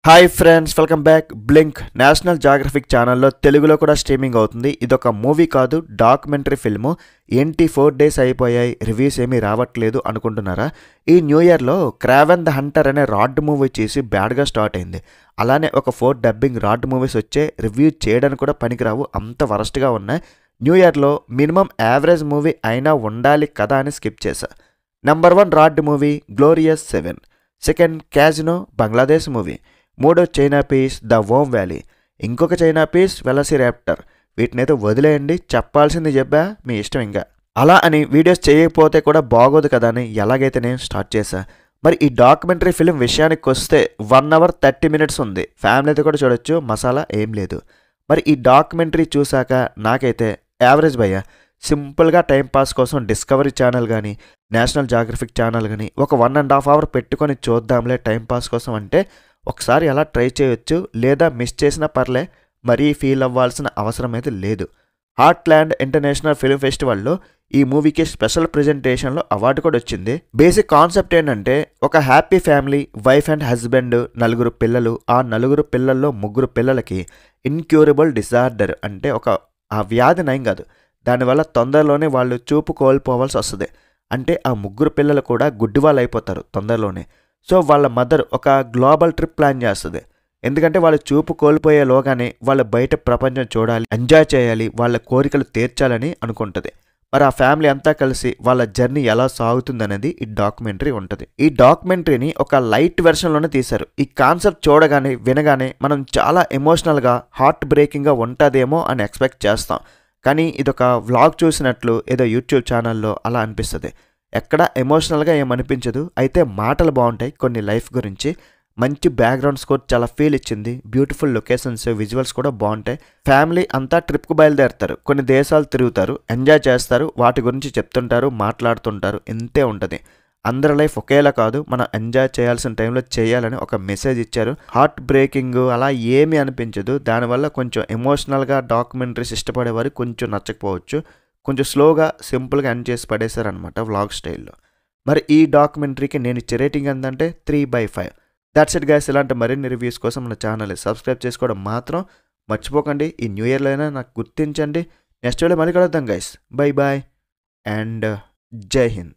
Hi friends, welcome back. Blink national Geographic ఛానల్లో తెలుగులో కూడా స్ట్రీమింగ్ అవుతుంది. ఇదొక మూవీ కాదు, డాక్యుమెంటరీ ఫిల్ము. ఏంటి 4 days అయిపోయాయి, రివ్యూస్ ఏమీ రావట్లేదు అనుకుంటున్నారా? ఈ న్యూ ఇయర్లో క్రావెన్ ద హంటర్ అనే రాడ్ మూవీ చేసి బ్యాడ్గా స్టార్ట్ అయింది. అలానే ఒక 4 డబ్బింగ్ రాడ్ మూవీస్ వచ్చే రివ్యూ చేయడానికి కూడా పనికిరావు, అంత వరస్ట్గా ఉన్నాయి. న్యూ ఇయర్లో మినిమం యావరేజ్ మూవీ అయినా ఉండాలి కదా అని స్కిప్ చేశా. Number 1 rod movie glorious 7, second casino Bangladesh movie, మూడో చైనా పీస్ ద వోమ్ వ్యాలీ, ఇంకొక చైనా పీస్ వెలసిరాప్టర్. వీటినైతే వదిలేయండి, చెప్పాల్సింది చెప్పా, మీ ఇష్టం. ఇంకా అలా అని వీడియోస్ చేయకపోతే కూడా బాగోదు కదా అని ఎలాగైతే నేను స్టార్ట్ చేశా. మరి ఈ డాక్యుమెంటరీ ఫిలిం విషయానికి వస్తే 1 hour 30 minutes ఉంది. ఫ్యామిలీతో కూడా చూడొచ్చు, మసాలా ఏం లేదు. మరి ఈ డాక్యుమెంటరీ చూశాక నాకైతే యావరేజ్ భయ్యా. సింపుల్గా టైంపాస్ కోసం డిస్కవరీ ఛానల్ కానీ నేషనల్ జాగ్రఫిక్ ఛానల్ కానీ ఒక 1.5 hour పెట్టుకొని చూద్దాంలే టైంపాస్ కోసం అంటే ఒకసారి అలా ట్రై చేయొచ్చు, లేదా మిస్ చేసినా పర్లే, మరీ ఫీల్ అవ్వాల్సిన అవసరం అయితే లేదు. హార్ట్లాండ్ ఇంటర్నేషనల్ ఫిల్మ్ ఫెస్టివల్లో ఈ మూవీకి స్పెషల్ ప్రెజెంటేషన్లో అవార్డు కూడా వచ్చింది. బేసిక్ కాన్సెప్ట్ ఏంటంటే, ఒక happy family, wife and husband, 4 పిల్లలు. ఆ 4 పిల్లల్లో 3 పిల్లలకి ఇన్క్యూరబుల్ డిజార్డర్, అంటే ఆ వ్యాధి నయం కాదు, దానివల్ల తొందరలోనే వాళ్ళు చూపు కోల్పోవాల్సి వస్తుంది. అంటే ఆ 3 పిల్లలు కూడా గుడ్డివాళ్ళు అయిపోతారు తొందరలోనే. సో వాళ్ళ మదర్ ఒక గ్లోబల్ ట్రిప్ ప్లాన్ చేస్తుంది. ఎందుకంటే వాళ్ళు చూపు కోల్పోయేలోగానే వాళ్ళు బయట ప్రపంచం చూడాలి, ఎంజాయ్ చేయాలి, వాళ్ళ కోరికలు తీర్చాలని అనుకుంటుంది. మరి ఆ ఫ్యామిలీ అంతా కలిసి వాళ్ళ జర్నీ ఎలా సాగుతుందనేది ఈ డాక్యుమెంటరీ ఉంటుంది. ఈ డాక్యుమెంటరీని ఒక లైట్ వెర్షన్లోనే తీశారు. ఈ కాన్సెప్ట్ చూడగానే వినగానే మనం చాలా ఎమోషనల్గా, హార్ట్ బ్రేకింగ్గా ఉంటుందేమో అని ఎక్స్పెక్ట్ చేస్తాం. కానీ ఇదొక వ్లాగ్ చూసినట్లు ఏదో యూట్యూబ్ ఛానల్లో అలా అనిపిస్తుంది. ఎక్కడ ఎమోషనల్గా ఏమనిపించదు. అయితే మాటలు బాగుంటాయి, కొన్ని లైఫ్ గురించి మంచి బ్యాక్గ్రౌండ్ స్కోర్ చాలా ఫీల్ ఇచ్చింది. బ్యూటిఫుల్ లొకేషన్స్, విజువల్స్ కూడా బాగుంటాయి. ఫ్యామిలీ అంతా ట్రిప్కు బయలుదేరుతారు, కొన్ని దేశాలు తిరుగుతారు, ఎంజాయ్ చేస్తారు, వాటి గురించి చెప్తుంటారు, మాట్లాడుతుంటారు. ఇంతే ఉంటుంది. అందరి లైఫ్ ఒకేలా కాదు, మనం ఎంజాయ్ చేయాల్సిన టైంలో చేయాలని ఒక మెసేజ్ ఇచ్చారు. హార్ట్ బ్రేకింగ్ అలా ఏమీ అనిపించదు. దానివల్ల కొంచెం ఎమోషనల్గా డాక్యుమెంటరీస్ ఇష్టపడేవారు కొంచెం నచ్చకపోవచ్చు. కొంచెం స్లోగా, సింపుల్గా ఎండ్ చేసి పడేశారనమాట వ్లాగ్ స్టైల్లో. మరి ఈ డాక్యుమెంటరీకి నేను ఇచ్చే రేటింగ్ ఎంతంటే 3/5. That's it guys. ఇలాంటి మరిన్ని రివ్యూస్ కోసం మన ఛానల్ని సబ్స్క్రైబ్ చేసుకోవడం మాత్రం మర్చిపోకండి. ఈ న్యూ ఇయర్లో అయినా నాకు గుర్తించండి. నెక్స్ట్ వీడియో మళ్ళీ కలుద్దాం గైస్. బై బాయ్ అండ్ జై హింద్.